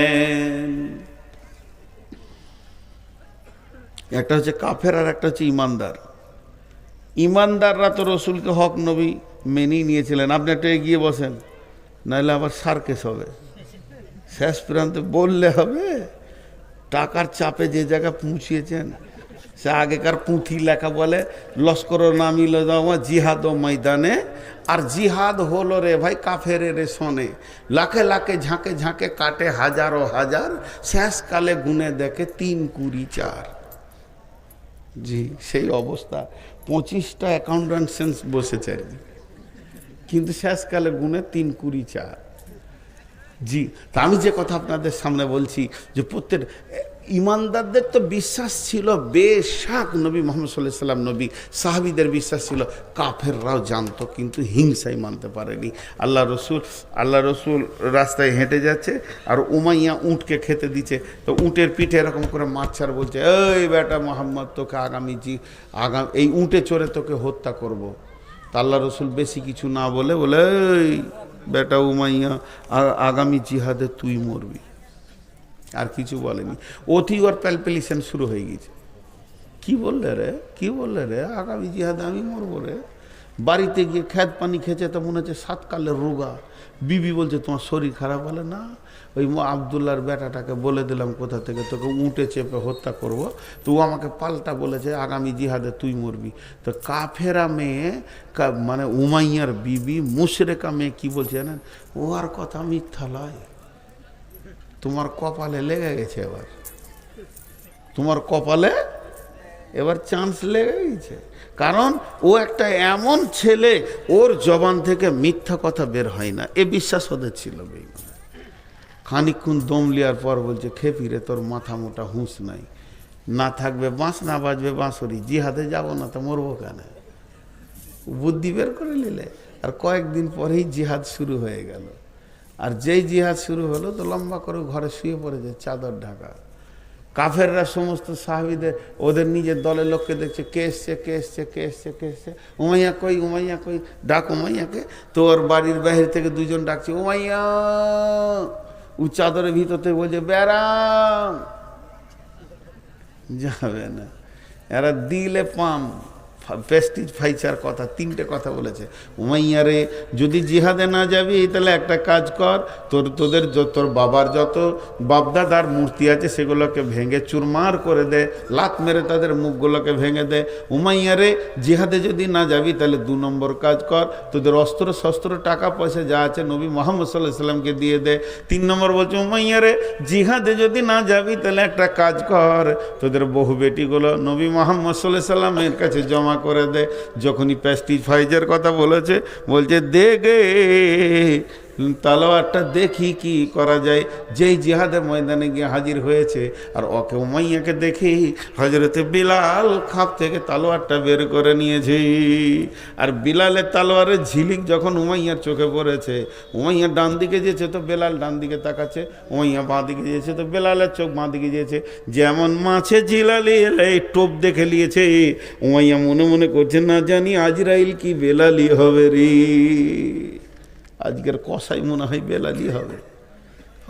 একটা হচ্ছে কাফের আর একটা হচ্ছে ইমানদার। ইমানদাররা তো রসুলকে হক নবী মেনেই নিয়েছিলেন। আপনি একটু এগিয়ে বসেন, নাহলে আবার সার্কেস হবে। শেষ প্রান্তে বললে হবে টাকার চাপে যে জায়গায় পৌঁছিয়েছেন। সে আগেকার পুঁথি লেখা বলে লস্কর নামিল জিহাদ ও ময়দানে, আর জিহাদ হলো রে ভাই কাফের শোনে, লাখে লাখে ঝাঁকে ঝাঁকে কাটে হাজারো হাজার, শেষকালে গুনে দেখে 3, 20, 4। জি সেই অবস্থা। 25টা অ্যাকাউন্টেন্ট বসেছে আর কি, কিন্তু শেষকালে গুনে 3, 20, 4। জি, তা আমি যে কথা আপনাদের সামনে বলছি যে প্রত্যেক ইমানদারদের তো বিশ্বাস ছিল বেশাক নবী মুহাম্মদ সাল্লাল্লাহু আলাইহি ওয়াসাল্লাম নবী, সাহাবীদের বিশ্বাস ছিল, কাফেররাও জানতো কিন্তু হিংসাই মানতে পারেনি। আল্লাহ রসুল রাস্তায় হেঁটে যাচ্ছে আর উমাইয়া উঁটকে খেতে দিচ্ছে, তো উঁটের পিঠে এরকম করে মাছার বলছে, এই বেটা মুহাম্মদ তোকে আগামী এই উঁটে চড়ে তোকে হত্যা করব। তা আল্লাহ রসুল বেশি কিছু না বলে এই বেটা উমাইয়া আগামী জিহাদে তুই মরবি, আর কিছু বলেনি। অতি ওর প্যালপিলেশন শুরু হয়ে গেছে। কি বললে রে আগামী জিহাদে আমি মরবো রে। বাড়িতে গিয়ে খেত পানি খেয়েছে তো মনে হচ্ছে 7 কালের রোগা। বিবি বলছে তোমার শরীর খারাপ, বলে না ওই আবদুল্লাহর বেটাটাকে বলে দিলাম কোথা থেকে তোকে উঁটে চেপে হত্যা করব, তো ও আমাকে পাল্টা বলেছে আগামী জিহাদে তুই মরবি। তো কাফেরা মেয়ে মানে উমাইয়ার বিবি মুশরিকা মেয়ে কি বলছে জানেন, ও আর কথা মিথ্যা লয়, তোমার কপালে লেগে গেছে, তোমার কপালে এবার চান্স লেগে গেছে। কারণ ও একটা এমন ছেলে, ওর জবান থেকে মিথ্যা কথা বের হয় না, এ বিশ্বাস ওদের ছিল। খানিকক্ষণ দম লিয়ার পর বলছে, খেপিরে তোর মাথা মোটা হুঁশ নাই, না থাকবে বাঁশ, না বাজবে বাঁশরি, জিহাদে যাব না তো মরবো কেন? বুদ্ধি বের করে নিলে। আর কয়েকদিন পরেই জিহাদ শুরু হয়ে গেল। আর যেই জিহাদ শুরু হলো তো লম্বা করে ঘরে শুয়ে পড়েছে চাদর ঢাকা। কাফেররা সমস্ত সাহাবীদের ওদের নিজের দলের লোককে দেখছে, কে এসছে, উমাইয়া কই, ডাক উমাইয়াকে। তো ওর বাড়ির বাহির থেকে 2 জন ডাকছে, উমাইয়া। ও চাদরের ভিতর থেকে বলছে, বেড়াম, যাবে না। এরা দিলে পাম প্রেস্টিজ ফাইচার কথা, তিনটে কথা বলেছে। উমাইয়া রে, যদি জিহাদে না যাবি তাহলে একটা কাজ কর, তোর বাবার যত বাপদাদার মূর্তি আছে সেগুলোকে ভেঙে চুরমার করে দে, লাত মেরে তাদের মুখগুলোকে ভেঙে দে। উমাইয়া রে, জিহাদে যদি না যাবি তাহলে 2 নম্বর কাজ কর, তোদের অস্ত্র শস্ত্র টাকা পয়সা যা আছে নবী মুহাম্মদ সাল্লাল্লাহু আলাইহি সাল্লামকে দিয়ে দে। 3 নম্বর বলছে, উমাইয়া রে, জিহাদে যদি না যাবি তাহলে একটা কাজ কর, তোদের বহু বেটিগুলো নবী মুহাম্মদ সাল্লাল্লাহু আলাইহি সাল্লামের কাছে জমা করে দে। যখনই প্রেস্টিজ ফাইজের কথা বলেছে, বলছে দে গে তালোয়ারটা, দেখি কি করা যায়। যেই জিহাদের ময়দানে গিয়ে হাজির হয়েছে আর ওকে উমাইয়াকে দেখি হযরতে বিলাল খাপ থেকে তালোয়ারটা বের করে নিয়েছে। আর বিলালের তালোয়ারের ঝিলিক যখন উমাইয়ার চোখে পড়েছে, উমাইয়া ডান দিকে যেছে তো বেলাল ডান দিকে তাকাচ্ছে, উমাইয়া বাঁ দিকে যেছে তো বেলালের চোখ বাঁ দিকে যেছে। যেমন মাছে ঝিলালি এই টোপ দেখে নিয়েছে, উমাইয়া মনে মনে করছে না জানি আজরাইল কি বেলালি হবে রে, আজকের কসাই মনে হয় বেলালি হবে।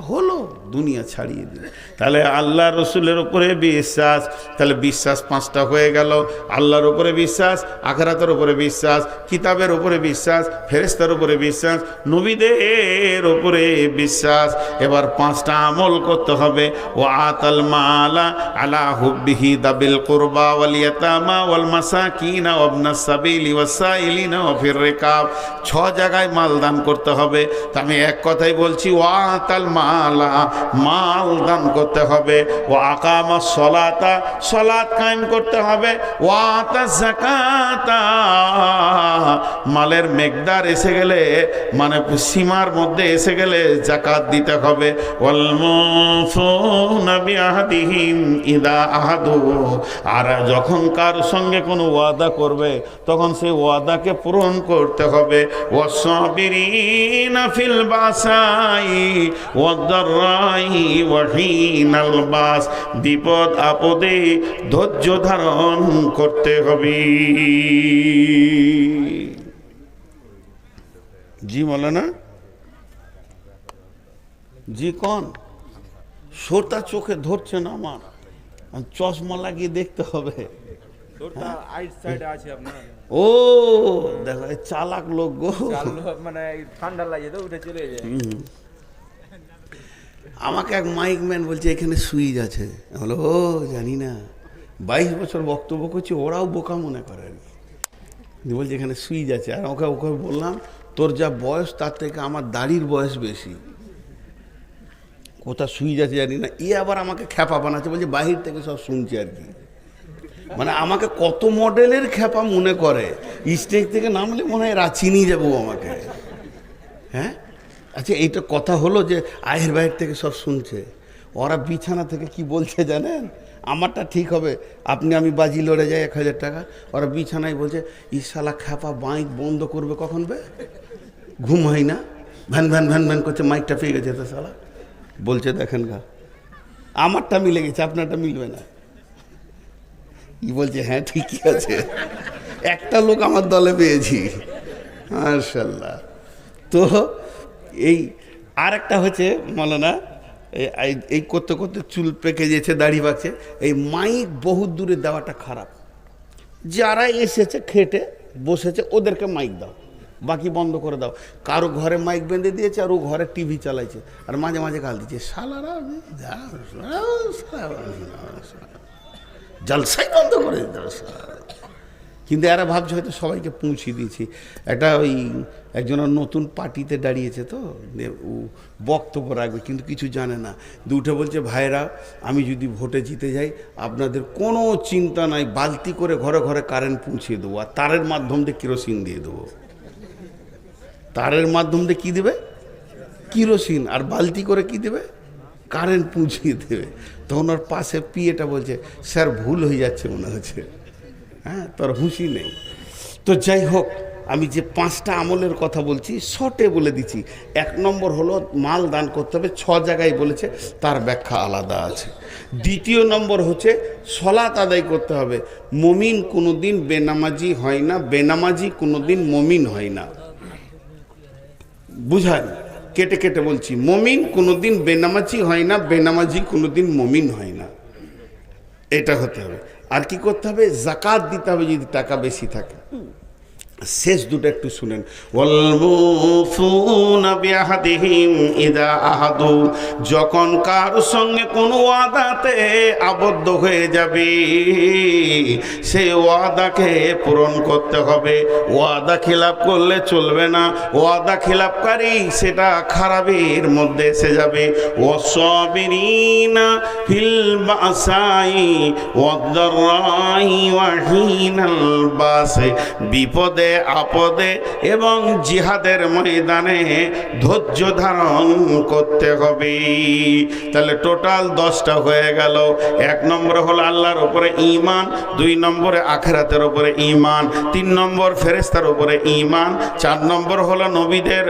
হলো, দুনিয়া ছাড়িয়ে দিল। তাহলে আল্লাহ রসুলের উপরে বিশ্বাস, তাহলে বিশ্বাস 5টা হয়ে গেল। আল্লাহর উপরে বিশ্বাস, আখিরাতের উপরে বিশ্বাস, কিতাবের উপরে বিশ্বাস, ফেরেশতার উপরে বিশ্বাস, নবীদের উপরে বিশ্বাস। এবার 5টা আমল করতে হবে। ও আতাল মালা আলা হুব্বিহি দাবিল কুরবা ওয়াল ইয়াতামা ওয়াল মাসাকিন ওয়া ইবনাস সাবিলি ওয়াসাইলিনা ওয়া ফির রিকাব। 6 জায়গায় মাল দান করতে হবে। তা আমি এক কথাই বলছি, ও আতাল মাল দান করতে হবে। ও আকামা সলাতা, সলাত কায়েম করতে হবে। ও আতা যাকাতা, মালের মেকদার এসে গেলে মানে সীমার মধ্যে এসে গেলে যাকাত দিতে হবে। ওয়াল মুফুনা বিআহদিহিম ইদা আহাদু, আর যখন কার সঙ্গে কোনো ওয়াদা করবে তখন সেই ওয়াদাকে পূরণ করতে হবে। ওয়াসসাবিরিনা ফিল বাসাই বিপদ আপদে ধৈর্য ধারণ করতে হবে। জি বলে না, জি কোন সোটা চোখে ধরছে না, আমার চশমা লাগিয়ে দেখতে হবে। ও দেখো চালাক লোক গো, মানে ঠান্ডা লাগে তো উঠে চলে যায়। আমাকে এক মাইক ম্যান বলছে এখানে সুইচ আছে, বলো ও জানি না, 22 বছর বক্তব্য করছি, ওরাও বোকা মনে করে আর কি। বলছে এখানে সুইচ আছে, আর ওকে ওকে বললাম তোর যা বয়স তার থেকে আমার দাড়ির বয়স বেশি, কোথা সুইচ আছে জানি না। আবার আমাকে খ্যাপা বানাচ্ছে, বলছে বাহির থেকে সব শুনছে আর কি। মানে আমাকে কত মডেলের খ্যাপা মনে করে, স্টেজ থেকে নামলে মনে হয় চিনি যাবো আমাকে। হ্যাঁ আচ্ছা, এইটা কথা হলো যে আয়ের বাইরে থেকে সব শুনছে। ওরা বিছানা থেকে কি বলছে জানেন, আমারটা ঠিক হবে, আমি বাজি লড়ে যাই 1000 টাকা, ওরা বিছানায় বলছে শালা খ্যাপা মাইক বন্ধ করবে কখন বে, ঘুম হয় না, ভ্যান ভ্যান ভ্যান ভ্যান করছে, মাইকটা পেয়ে গেছে তো শালা। বলছে দেখেন গা, আমারটা মিলে গেছে, আপনারটা মিলবে না। বলছে হ্যাঁ ঠিকই আছে, একটা লোক আমার দলে পেয়েছি মাশাআল্লাহ। তো এই আর একটা হচ্ছে মৌলানা, এই করতে করতে চুল পেকে যেছে, দাড়ি বাঁকছে। এই মাইক বহুত দূরে দেওয়াটা খারাপ। যারা এসেছে খেটে বসেছে ওদেরকে মাইক দাও, বাকি বন্ধ করে দাও। কারো ঘরে মাইক বেঁধে দিয়েছে আর ও ঘরে টিভি চালাইছে আর মাঝে মাঝে গাল দিচ্ছে, শালারা জলসাই বন্ধ করে দিতে। কিন্তু এরা ভাবছে হয়তো সবাইকে পৌঁছে দিয়েছি। একজনের নতুন পার্টিতে দাঁড়িয়েছে, তো ও বক্তব্য রাখবে কিন্তু কিছু জানে না। উঠে বলছে ভাইরা, আমি যদি ভোটে জিতে যাই আপনাদের কোনো চিন্তা নাই, বালতি করে ঘরে ঘরে কারেন্ট পৌঁছিয়ে দেবো, আর তারের মাধ্যম দিয়ে কেরোসিন দিয়ে দেবো। তারের মাধ্যম দিয়ে কী দেবে? কেরোসিন। আর বালতি করে কি দেবে? কারেন্ট পৌঁছিয়ে দেবে। তখন ওর পাশে পিএটা বলছে স্যার ভুল হয়ে যাচ্ছে মনে হচ্ছে, হ্যাঁ তোর হুঁশি নেই। তো যাই হোক, আমি যে 5টা আমলের কথা বলছি শর্টে বলে দিচ্ছি। 1 নম্বর হলো মাল দান করতে হবে, 6 জায়গায় বলেছে, তার ব্যাখ্যা আলাদা আছে। 2 নম্বর হচ্ছে সলাত আদায় করতে হবে। মুমিন কোনোদিন বেনামাজি হয় না, বেনামাজি কোনোদিন মুমিন হয় না। বুঝান, কেটে কেটে বলছি, মুমিন কোনোদিন বেনামাজি হয় না, বেনামাজি কোনোদিন মুমিন হয় না, এটা হতে হবে। আর কি করতে হবে? যাকাত দিতে হবে যদি টাকা বেশি থাকে। শেষ দুটো একটু শুনেন। ওয়ালমুফুনা বিআহদিহিম ইযা আহাদু, যখন কার সঙ্গে কোনো ওয়াদাতে আবদ্ধ হয়ে যাবে সেই ওয়াদাকে পূরণ করতে হবে। ওয়াদা খিলাফ করলে চলবে না, ওয়াদা খিলাফকারী সেটা খারাপের মধ্যে এসে যাবে। ওয়াসসাবিরিনা ফিল বাসাই ওয়াদ-দাররাই ওয়া হিনাল বাসে, বিপদে আপদে এবং জিহাদের ময়দানে ধৈর্য ধারণ করতে হবে। তাহলে টোটাল 10টা হয়ে গেল। 1 নম্বর হলো আল্লাহর উপরে ঈমান, 2 নম্বরে আখিরাতের উপরে ঈমান, 3 নম্বর ফেরেশতার উপরে ঈমান, 4 নম্বর হলো নবীদের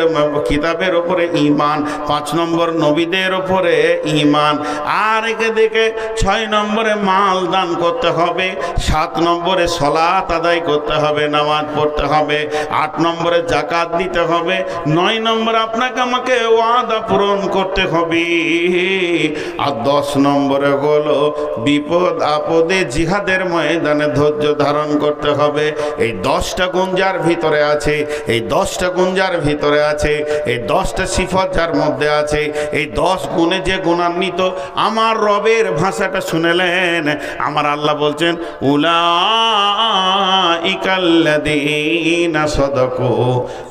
কিতাবের উপরে ঈমান, 5 নম্বর নবীদের উপরে ঈমান। আর একে দেখে 6 নম্বরে মাল দান করতে হবে, 7 নম্বরে সালাত আদায় করতে হবে, নামাজ পড়তে হবে, 8 নম্বরে যাকাত দিতে হবে, 9 নম্বরে আপনাকে আমাকে ওয়াদা পূরণ করতে হবে, আর 10 নম্বরে হলো বিপদ আপদে জিহাদের ময়দানে ধৈর্য ধারণ করতে হবে। এই 10টা গুণ যার ভিতরে আছে, এই 10টা গুণ যার ভিতরে আছে, এই 10টা সিফত যার মধ্যে আছে, এই 10 গুণে যে গুণান্বিত, আমার রবের ভাষাটা শুনেলেন। আমার আল্লাহ বলছেন উলাইকাল্লাযীনা সাদাকু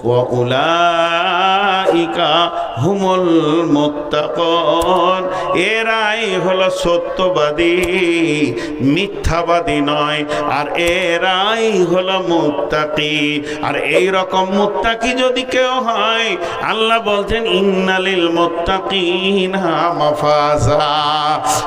ওয়া উলাইকা হুমুল মুত্তাকুন, এরাই হলো সত্যবাদী, মিথ্যাবাদী নয়, আর এরাই হলো মুত্তাকি। আর এই রকম মুত্তাকি যদি কেউ হয়, আল্লাহ বলছেন ইন্নালিল মুত্তাকিনা মাফাজা।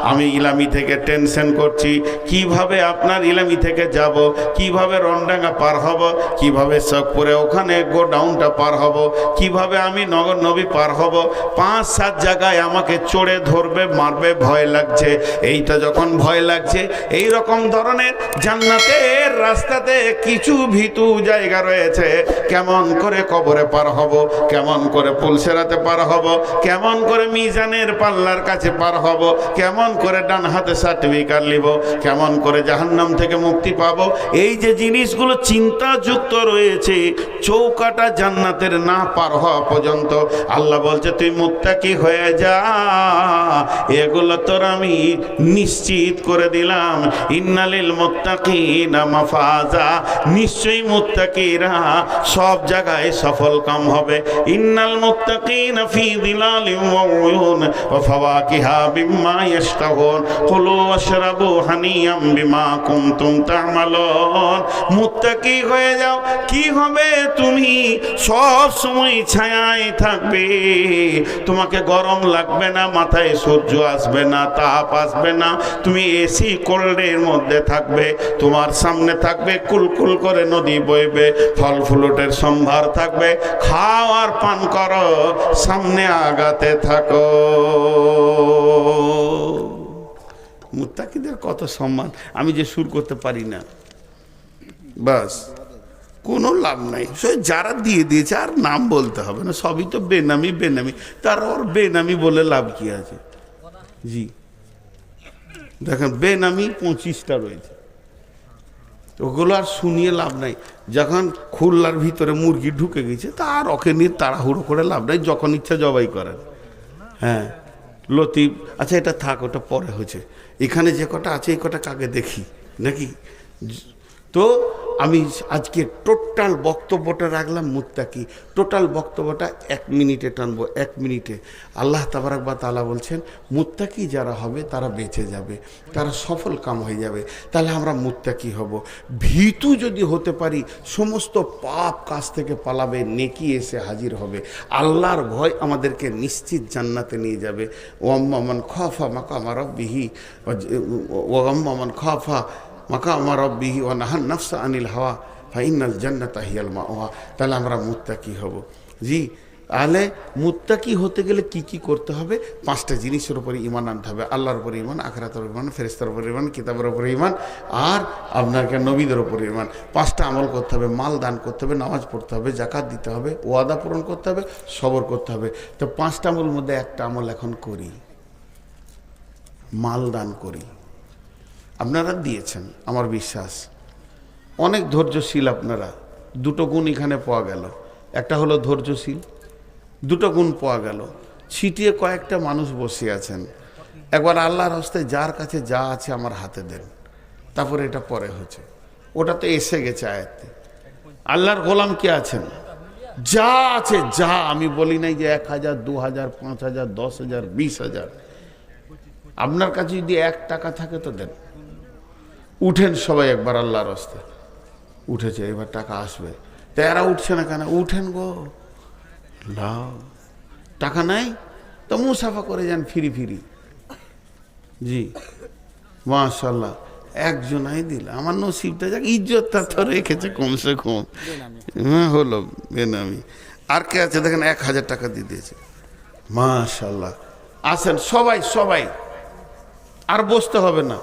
আমি ইলামি থেকে টেনশন করছি কিভাবে আপনার ইলামি থেকে যাব, কিভাবে রন্ডাঙ্গা পার হব, কিভাবে চকপুরে ওখানে গোডাউনটা পার হব, কিভাবে আমি নগর নবী পার হব, 5-7 জায়গায় আমাকে চড়ে ধরবে, মারবে, ভয় লাগছে। এইটা যখন ভয় লাগছে, এই রকম ধরনের জান্নাতের রাস্তাতে কিছু ভীতু জায়গা রয়েছে। কেমন করে কবরে পার হব, কেমন করে পুলসেরাতে পার হব, কেমন করে মিজানের পাল্লার কাছে পার হব, কেমন করে ডান হাতে সার্টিফিকেট নিব, কেমন করে জাহান্নাম থেকে মুক্তি পাবো, এই যে জিনিসগুলো চিন্তাযুক্ত রয়েছে, চৌকাটা জান্নাতের না পার হওয়া পর্যন্ত আল্লাহ বলছে তুই মুত্তাকি হয়ে যা, এগুলো তোর আমি নিশ্চিত করে দিলাম। ইন্নালিল মুত্তাকিনা মাফাজা, নিশ্চয়ই মুত্তাকিরা সব জায়গায় সফল কাম হবে। ইন্নাল মুত্তাকিনা ফি যিলালিন ওয়া উয়ুন ওয়া ফাওয়াকিহা বিম্মা ইয়াশতাহুন কুলু ওয়াশরাবু হানিয়াম বিমা কুনতুম তা'মালুন। মুত্তাকি হয়ে যাও, কি হবে? তুমি সব সময় ছায়ায় থাকবে, তোমাকে গরম লাগবে না, মাথায় সূর্য আসবে না, তাপ আসবে না, তুমি এসি কোল্ডের মধ্যে থাকবে, তোমার সামনে থাকবে কুলকুল করে নদী বইবে, ফল ফ্রুটের সম্ভার থাকবে, খাও আর পান করো, সামনে আগাতে থাকো। মুত্তাকিদের কত সম্মান, আমি যে সুর করতে পারি না, বাস কোনো লাভ নাই। যারা দিয়ে দিয়েছে আর নাম বলতে হবে না, সবই তো বেনামি বেনামি, তার ওর বেনামি বলে লাভ কি আছে? জি দেখেন বেনামি 25টা রয়েছে, ওগুলো আর শুনিয়ে লাভ নাই। যখন খুলনার ভিতরে মুরগি ঢুকে গেছে তার ওকে নিয়ে তাড়াহুড়ো করে লাভ নাই, যখন ইচ্ছা জবাই করেন। হ্যাঁ লতিফ, আচ্ছা এটা থাক, ওটা পরে হয়েছে। এখানে যে কটা আছে এই কটা কাকে দেখি নাকি? তো আমি আজকে টোটাল বক্তব্যটা রাখলাম মুত্তাকি। টোটাল বক্তব্যটা 1 মিনিটে টানবো, 1 মিনিটে। আল্লাহ তাবারাক ওয়া তাআলা বলছেন মুত্তাকি যারা হবে তারা বেঁচে যাবে, তারা সফল কাম হয়ে যাবে। তাহলে আমরা মুত্তাকি হব। ভীতু যদি হতে পারি, সমস্ত পাপ কাজ থেকে পালাবে, নেকি এসে হাজির হবে। আল্লাহর ভয় আমাদেরকে নিশ্চিত জান্নাতে নিয়ে যাবে। ওয়াম্মা মান খাফা মাকামা রাব্বিহি ওয়াম্মা মান খাফা মাকামা রাব্বিহি ওয়া নাহান নাফসা আনিল হাওয়া ফাইনাল জান্নাতা হিয়াল মাওয়া। তাহলে আমরা মুত্তাকি হব। জি, তাহলে মুত্তাকি হতে গেলে কি কি করতে হবে? 5টা জিনিসের উপরে ঈমান আনতে হবে। আল্লাহর উপরে ঈমান, আখিরাতের উপরে ঈমান, ফেরেশতার উপরে ঈমান, কিতাবের উপরে ঈমান, আর আপনাকে নবীদের উপরে ঈমান। 5টা আমল করতে হবে। মাল দান করতে হবে, নামাজ পড়তে হবে, যাকাত দিতে হবে, ওয়াদা পূরণ করতে হবে, সবর করতে হবে। তো 5টা আমলের মধ্যে একটা আমল এখন করি, মাল দান করি। আপনারা দিয়েছেন, আমার বিশ্বাস। অনেক ধৈর্যশীল আপনারা। দুটো গুণ এখানে পাওয়া গেল। একটা হলো ধৈর্যশীল, দুটো গুণ পাওয়া গেল। ছিটিয়ে কয়েকটা মানুষ বসে আছেন। একবার আল্লাহর হস্তে যার কাছে যা আছে আমার হাতে দেন, তারপরে এটা পরে হচ্ছে। ওটা তো এসে গেছে আয়াতে। আল্লাহর গোলাম কে আছেন? যা আছে যা, আমি বলি নাই যে 1000, 2000, 5000, 10,000, 20,000। আপনার কাছে যদি 1 টাকা থাকে তো দেন। উঠেন সবাই একবার আল্লাহর হস্তে। উঠেছে, এবার টাকা আসবে। তা এরা উঠছে না কেন? উঠেন গো, লাও। টাকা নাই তো মুসাফা করে যান ফিরি ফিরি। জি মাশাল্লাহ, একজনাই দিল। আমার নসিবটা যাক, ইজ্জতটা তো রেখেছে কমসে কম। হ্যাঁ হলো বেনামি। আর কে আছে দেখেন, 1000 টাকা দিয়ে দিয়েছে। মাশাল্লাহ। আসেন সবাই সবাই, আর বসতে হবে না।